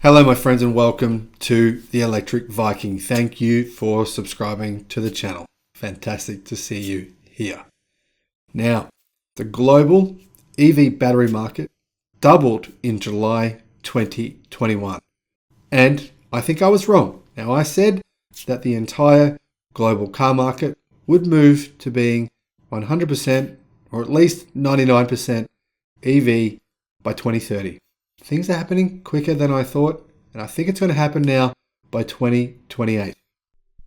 Hello my friends and welcome to the Electric Viking. Thank you for subscribing to the channel. Fantastic to see you here. Now, the global EV battery market doubled in July 2021. And I think I was wrong. Now I said that the entire global car market would move to being 100% or at least 99% EV by 2030. Things are happening quicker than I thought, and I think it's going to happen now by 2028.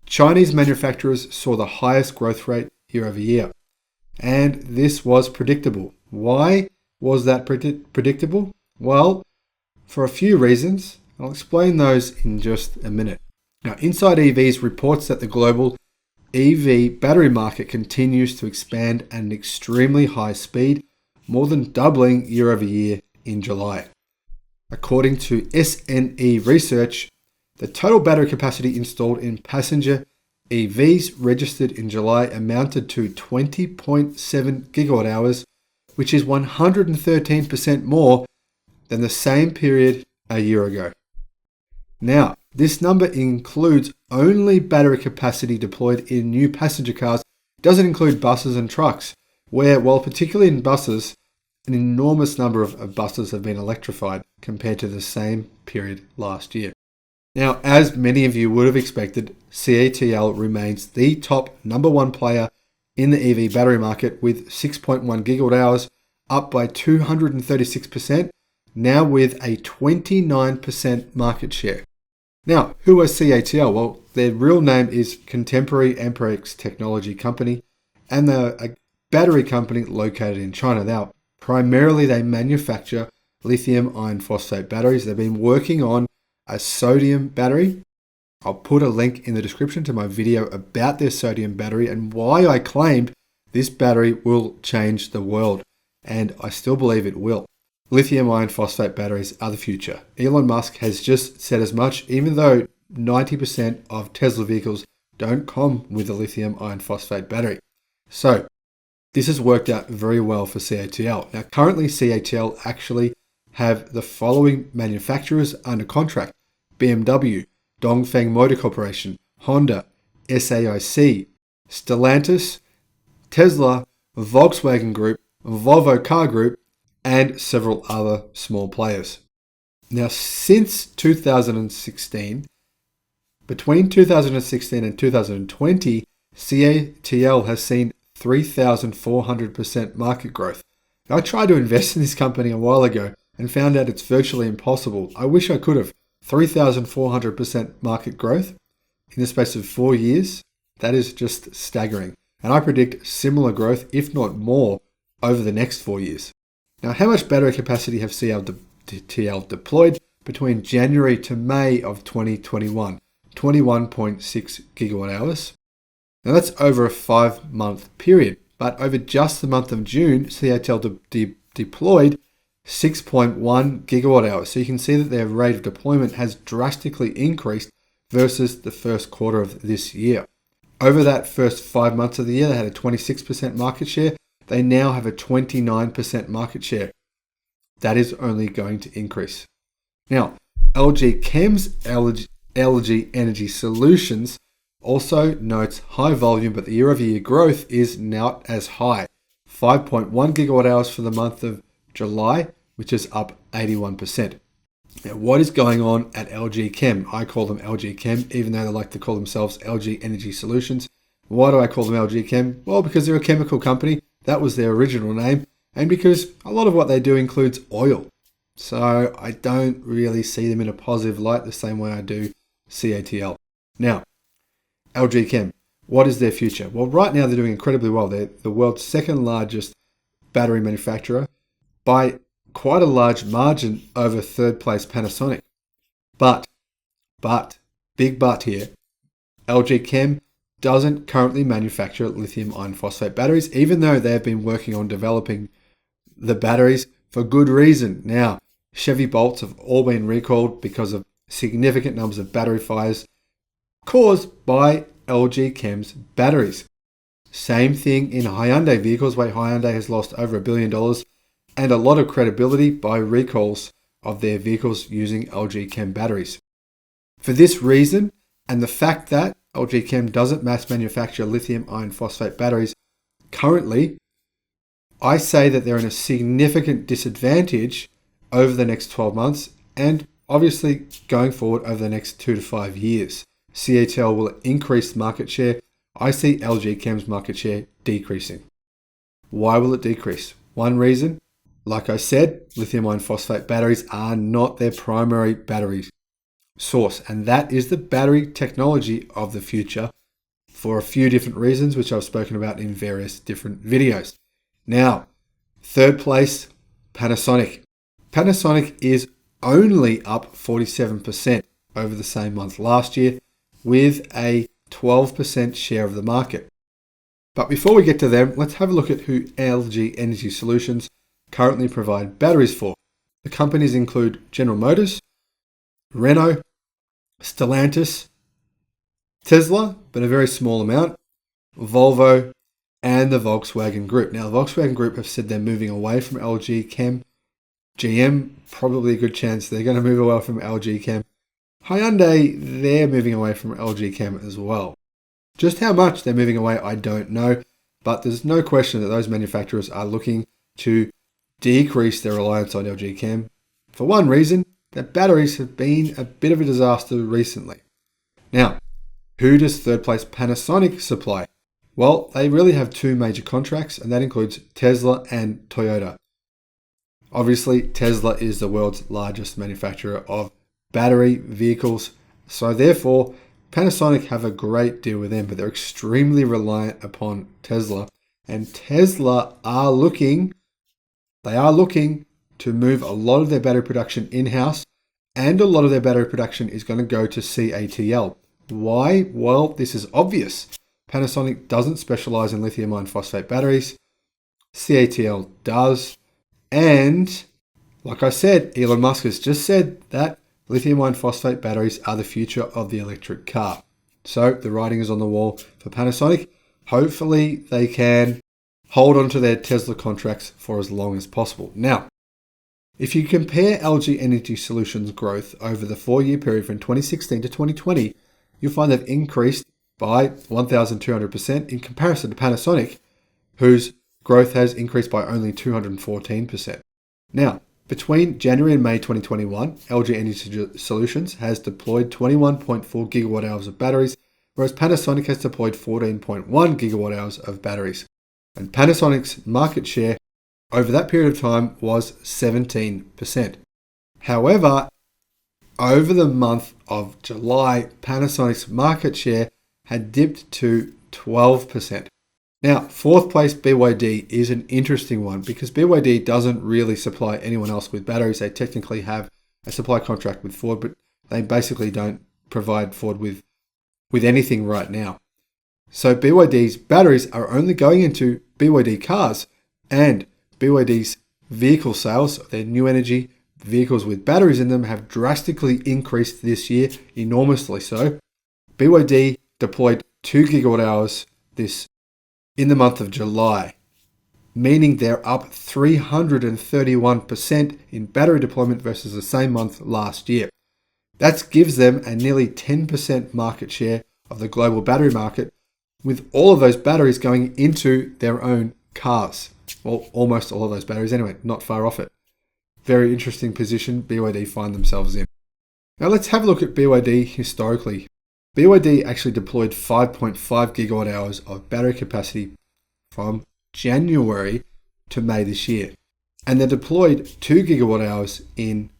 Chinese manufacturers saw the highest growth rate year over year, and this was predictable. Why was that predictable? Well, for a few reasons. I'll explain those in just a minute. Now, Inside EVs reports that the global EV battery market continues to expand at an extremely high speed, more than doubling year over year in July. According to SNE research, the total battery capacity installed in passenger EVs registered in July amounted to 20.7 gigawatt hours, which is 113% more than the same period a year ago. Now, this number includes only battery capacity deployed in new passenger cars. It doesn't include buses and trucks, where, while particularly in buses, an enormous number of buses have been electrified compared to the same period last year. Now, as many of you would have expected, CATL remains the top number one player in the EV battery market with 6.1 gigawatt hours, up by 236%, now with a 29% market share. Now, who are CATL? Well, their real name is Contemporary Amperex Technology Company, and they're a battery company located in China. Now, primarily, they manufacture lithium iron phosphate batteries. They've been working on a sodium battery. I'll put a link in the description to my video about their sodium battery and why I claimed this battery will change the world. And I still believe it will. Lithium iron phosphate batteries are the future. Elon Musk has just said as much, even though 90% of Tesla vehicles don't come with a lithium iron phosphate battery. So, this has worked out very well for CATL. Now, currently CATL actually have the following manufacturers under contract: BMW, Dongfeng Motor Corporation, Honda, SAIC, Stellantis, Tesla, Volkswagen Group, Volvo Car Group, and several other small players. Now, since 2016, between 2016 and 2020, CATL has seen 3,400% market growth. Now, I tried to invest in this company a while ago and found out it's virtually impossible. I wish I could have. 3,400% market growth in the space of 4 years. That is just staggering. And I predict similar growth, if not more, over the next 4 years. Now, how much battery capacity have CATL deployed between January to May of 2021? 21.6 gigawatt hours. Now, that's over a 5-month period, but over just the month of June, CATL deployed 6.1 gigawatt hours. So you can see that their rate of deployment has drastically increased versus the first quarter of this year. Over that first 5 months of the year, they had a 26% market share. They now have a 29% market share. That is only going to increase. Now, LG Chem's LG Energy Solutions also notes high volume, but the year-over-year growth is not as high. 5.1 gigawatt hours for the month of July, which is up 81%. Now, what is going on at LG Chem? I call them LG Chem, even though they like to call themselves LG Energy Solutions. Why do I call them LG Chem? Well, because they're a chemical company. That was their original name. And because a lot of what they do includes oil. So I don't really see them in a positive light the same way I do CATL. Now, LG Chem, what is their future? Well, right now they're doing incredibly well. They're the world's second largest battery manufacturer by quite a large margin over third place Panasonic. But, big but here, LG Chem doesn't currently manufacture lithium iron phosphate batteries, even though they've been working on developing the batteries for good reason. Now, Chevy Bolts have all been recalled because of significant numbers of battery fires caused by LG Chem's batteries. Same thing in Hyundai vehicles, where Hyundai has lost over $1 billion and a lot of credibility by recalls of their vehicles using LG Chem batteries. For this reason, and the fact that LG Chem doesn't mass manufacture lithium iron phosphate batteries currently, I say that they're in a significant disadvantage over the next 12 months and obviously going forward over the next 2 to 5 years. CATL will increase market share. I see LG Chem's market share decreasing. Why will it decrease? One reason, like I said, lithium iron phosphate batteries are not their primary battery source, and that is the battery technology of the future for a few different reasons, which I've spoken about in various different videos. Now, third place, Panasonic. Panasonic is only up 47% over the same month last year with a 12% share of the market. But before we get to them, let's have a look at who LG Energy Solutions currently provide batteries for. The companies include General Motors, Renault, Stellantis, Tesla, but a very small amount, Volvo, and the Volkswagen Group. Now, the Volkswagen Group have said they're moving away from LG Chem. GM, probably a good chance they're going to move away from LG Chem. Hyundai, they're moving away from LG Chem as well. Just how much they're moving away, I don't know, but there's no question that those manufacturers are looking to decrease their reliance on LG Chem. For one reason, that batteries have been a bit of a disaster recently. Now, who does third place Panasonic supply? Well, they really have two major contracts, and that includes Tesla and Toyota. Obviously, Tesla is the world's largest manufacturer of battery vehicles, so therefore, Panasonic have a great deal with them, but they're extremely reliant upon Tesla, and Tesla are looking to move a lot of their battery production in-house, and a lot of their battery production is going to go to CATL. Why? Well, this is obvious. Panasonic doesn't specialize in lithium iron phosphate batteries. CATL does. And like I said, Elon Musk has just said that lithium iron phosphate batteries are the future of the electric car. So the writing is on the wall for Panasonic. Hopefully they can hold on to their Tesla contracts for as long as possible. Now, if you compare LG Energy Solutions' growth over the 4-year period from 2016 to 2020, you'll find they've increased by 1,200% in comparison to Panasonic, whose growth has increased by only 214%. Now, between January and May 2021, LG Energy Solutions has deployed 21.4 gigawatt hours of batteries, whereas Panasonic has deployed 14.1 gigawatt hours of batteries. And Panasonic's market share over that period of time was 17%. However, over the month of July, Panasonic's market share had dipped to 12%. Now, fourth place BYD is an interesting one because BYD doesn't really supply anyone else with batteries. They technically have a supply contract with Ford, but they basically don't provide Ford with anything right now. So BYD's batteries are only going into BYD cars, and BYD's vehicle sales, their new energy vehicles with batteries in them, have drastically increased this year, enormously so. BYD deployed 2 gigawatt hours in the month of July, meaning they're up 331% in battery deployment versus the same month last year. That gives them a nearly 10% market share of the global battery market, with all of those batteries going into their own cars. Well, almost all of those batteries anyway, not far off it. Very interesting position BYD find themselves in. Now let's have a look at BYD historically. BYD actually deployed 5.5 gigawatt hours of battery capacity from January to May this year. And they deployed 2 gigawatt hours in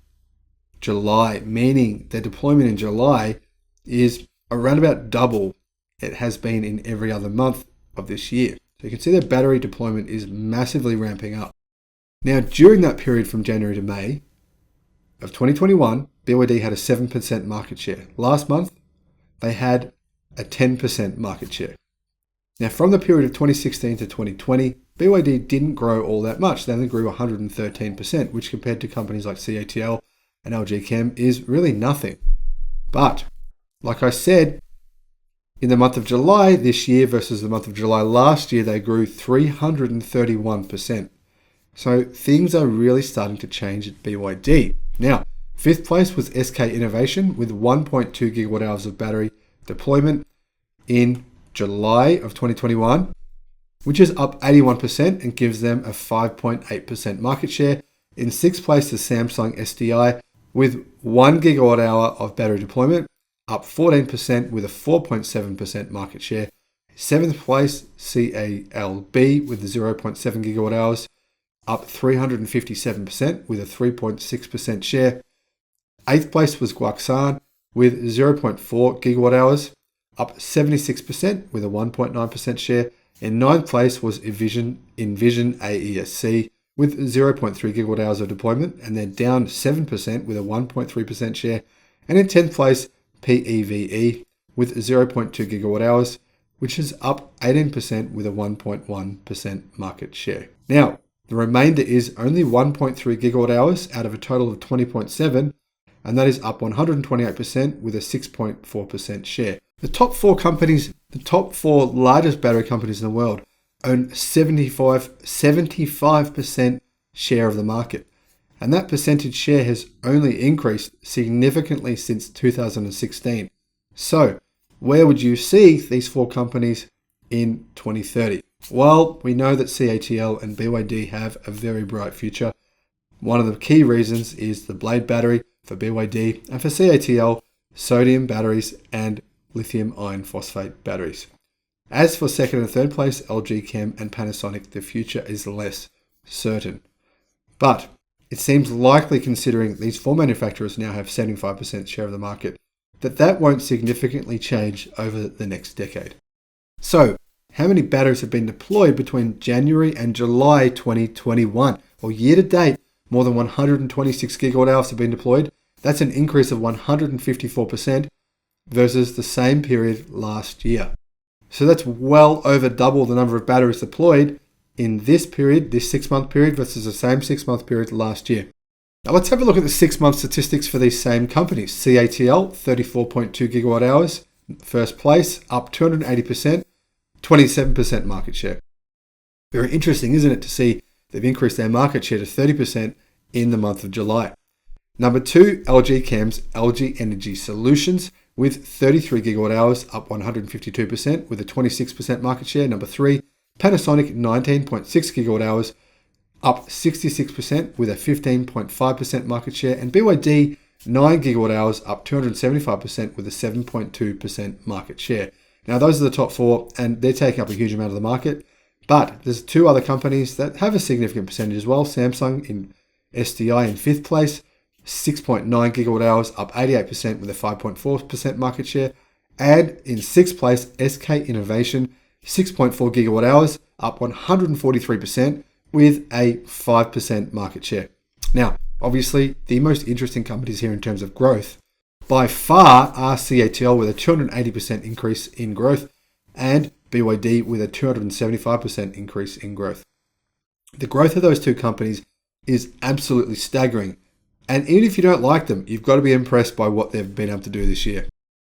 July, meaning their deployment in July is around about double it has been in every other month of this year. So you can see their battery deployment is massively ramping up. Now, during that period from January to May of 2021, BYD had a 7% market share. Last month, they had a 10% market share. Now, from the period of 2016 to 2020, BYD didn't grow all that much. They only grew 113%, which compared to companies like CATL and LG Chem is really nothing. But, like I said, in the month of July this year versus the month of July last year, they grew 331%. So things are really starting to change at BYD. Now, fifth place was SK Innovation with 1.2 gigawatt hours of battery deployment in July of 2021, which is up 81% and gives them a 5.8% market share. In sixth place is Samsung SDI with 1 gigawatt hour of battery deployment, up 14% with a 4.7% market share. Seventh place, CALB with 0.7 gigawatt hours, up 357% with a 3.6% share. Eighth place was Guangsan with 0.4 gigawatt hours, up 76% with a 1.9% share. In ninth place was Envision AESC with 0.3 gigawatt hours of deployment, and they're down 7% with a 1.3% share. And in 10th place, PEVE with 0.2 gigawatt hours, which is up 18% with a 1.1% market share. Now, the remainder is only 1.3 gigawatt hours out of a total of 20.7, and that is up 128% with a 6.4% share. The top four largest battery companies in the world own 75% share of the market. And that percentage share has only increased significantly since 2016. So, where would you see these four companies in 2030? Well, we know that CATL and BYD have a very bright future. One of the key reasons is the blade battery for BYD, and for CATL, sodium batteries and lithium iron phosphate batteries. As for second and third place, LG Chem and Panasonic, the future is less certain. But it seems likely, considering these four manufacturers now have 75% share of the market, that won't significantly change over the next decade. So, how many batteries have been deployed between January and July 2021? Well, year to date, more than 126 gigawatt hours have been deployed. That's an increase of 154% versus the same period last year. So that's well over double the number of batteries deployed in this period, this 6-month period, versus the same 6-month period last year. Now let's have a look at the 6-month statistics for these same companies. CATL, 34.2 gigawatt hours, first place, up 280%, 27% market share. Very interesting, isn't it, to see they've increased their market share to 30% in the month of July. Number 2, LG Chem's LG Energy Solutions with 33 gigawatt hours, up 152% with a 26% market share. Number 3, Panasonic 19.6 gigawatt hours, up 66% with a 15.5% market share. And BYD 9 gigawatt hours, up 275% with a 7.2% market share. Now those are the top four, and they're taking up a huge amount of the market. But there's two other companies that have a significant percentage as well. Samsung in SDI in 5th place, 6.9 gigawatt hours, up 88% with a 5.4% market share. And in 6th place, SK Innovation, 6.4 gigawatt hours, up 143% with a 5% market share. Now, obviously, the most interesting companies here in terms of growth by far are CATL with a 280% increase in growth and BYD with a 275% increase in growth. The growth of those two companies is absolutely staggering. And even if you don't like them, you've got to be impressed by what they've been able to do this year.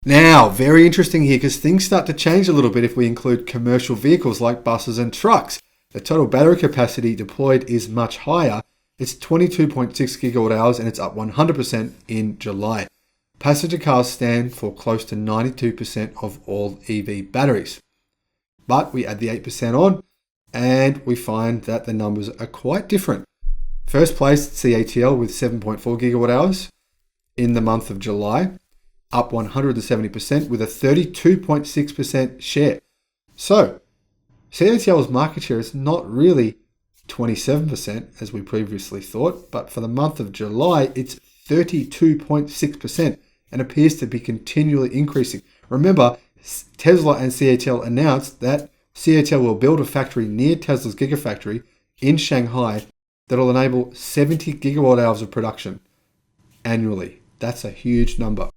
Now, very interesting here, because things start to change a little bit if we include commercial vehicles like buses and trucks. The total battery capacity deployed is much higher. It's 22.6 gigawatt hours, and it's up 100% in July. Passenger cars stand for close to 92% of all EV batteries. But we add the 8% on, and we find that the numbers are quite different. First place, CATL with 7.4 gigawatt hours in the month of July, up 170% with a 32.6% share. So, CATL's market share is not really 27% as we previously thought, but for the month of July, it's 32.6% and appears to be continually increasing. Remember, Tesla and CATL announced that CATL will build a factory near Tesla's Gigafactory in Shanghai that will enable 70 gigawatt hours of production annually. That's a huge number.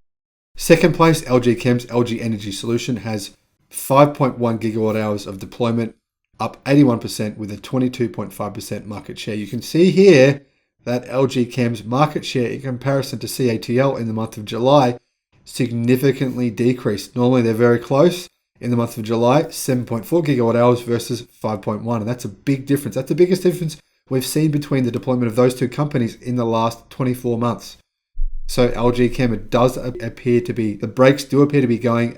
Second place, LG Chem's LG Energy Solution has 5.1 gigawatt hours of deployment, up 81% with a 22.5% market share. You can see here that LG Chem's market share in comparison to CATL in the month of July significantly decreased. Normally they're very close. In the month of July, 7.4 gigawatt hours versus 5.1. And that's a big difference. That's the biggest difference we've seen between the deployment of those two companies in the last 24 months. So LG Chem, it does appear to be, the brakes do appear to be going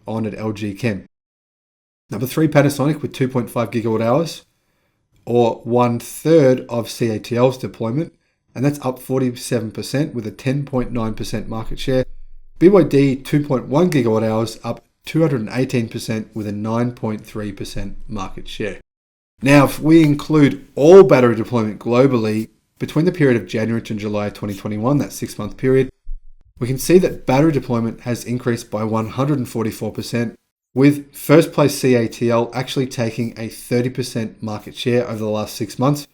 on at LG Chem. Number 3, Panasonic with 2.5 gigawatt hours, or 1/3 of CATL's deployment, and that's up 47% with a 10.9% market share. BYD 2.1 gigawatt hours, up 218% with a 9.3% market share. Now, if we include all battery deployment globally between the period of January to July 2021, that 6-month period, we can see that battery deployment has increased by 144%, with first place CATL actually taking a 30% market share over the last 6 months.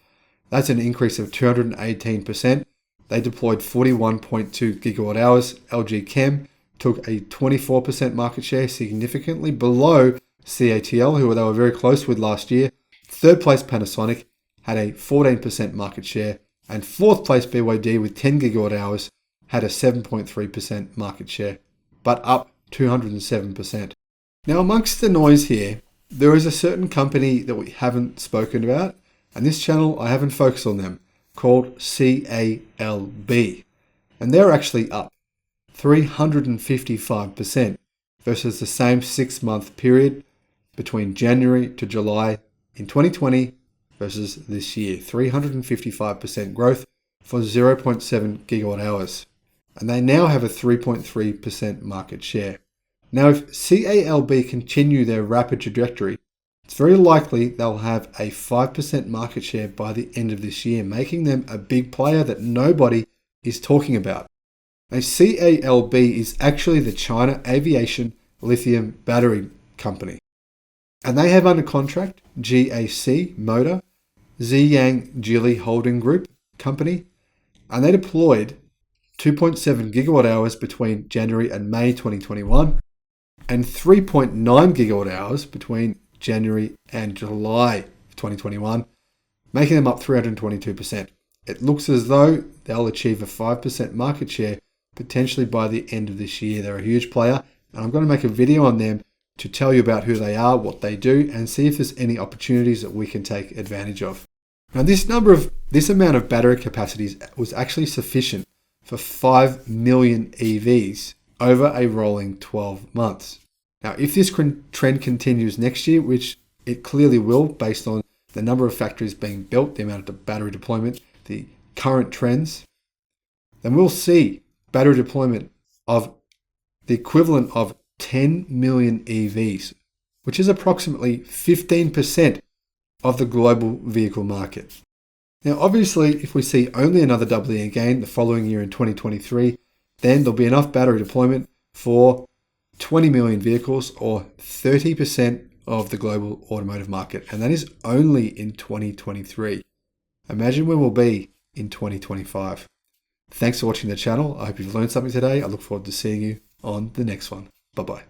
That's an increase of 218%. They deployed 41.2 gigawatt hours. LG Chem took a 24% market share, significantly below CATL, who they were very close with last year. Third place Panasonic had a 14% market share, and fourth place BYD with 10 gigawatt hours had a 7.3% market share, but up 207%. Now, amongst the noise here, there is a certain company that we haven't spoken about, and this channel, I haven't focused on them, called CALB. And they're actually up 355% versus the same 6-month period between January to July in 2020 versus this year. 355% growth for 0.7 gigawatt hours. And they now have a 3.3% market share. Now, if CALB continue their rapid trajectory, it's very likely they'll have a 5% market share by the end of this year, making them a big player that nobody is talking about. Now, CALB is actually the China Aviation Lithium battery company. And they have under contract GAC Motor, Ziyang Geely Holding Group company, and they deployed 2.7 gigawatt hours between January and May 2021, and 3.9 gigawatt hours between January and July 2021, making them up 322%. It looks as though they'll achieve a 5% market share potentially by the end of this year. They're a huge player, and I'm going to make a video on them to tell you about who they are, what they do, and see if there's any opportunities that we can take advantage of. Now, this amount of battery capacities was actually sufficient for 5 million EVs over a rolling 12 months. Now, if this trend continues next year, which it clearly will based on the number of factories being built, the amount of battery deployment, the current trends, then we'll see battery deployment of the equivalent of 10 million EVs, which is approximately 15% of the global vehicle market. Now, obviously, if we see only another doubling again the following year in 2023, then there'll be enough battery deployment for 20 million vehicles, or 30% of the global automotive market. And that is only in 2023. Imagine where we'll be in 2025. Thanks for watching the channel. I hope you've learned something today. I look forward to seeing you on the next one. Bye-bye.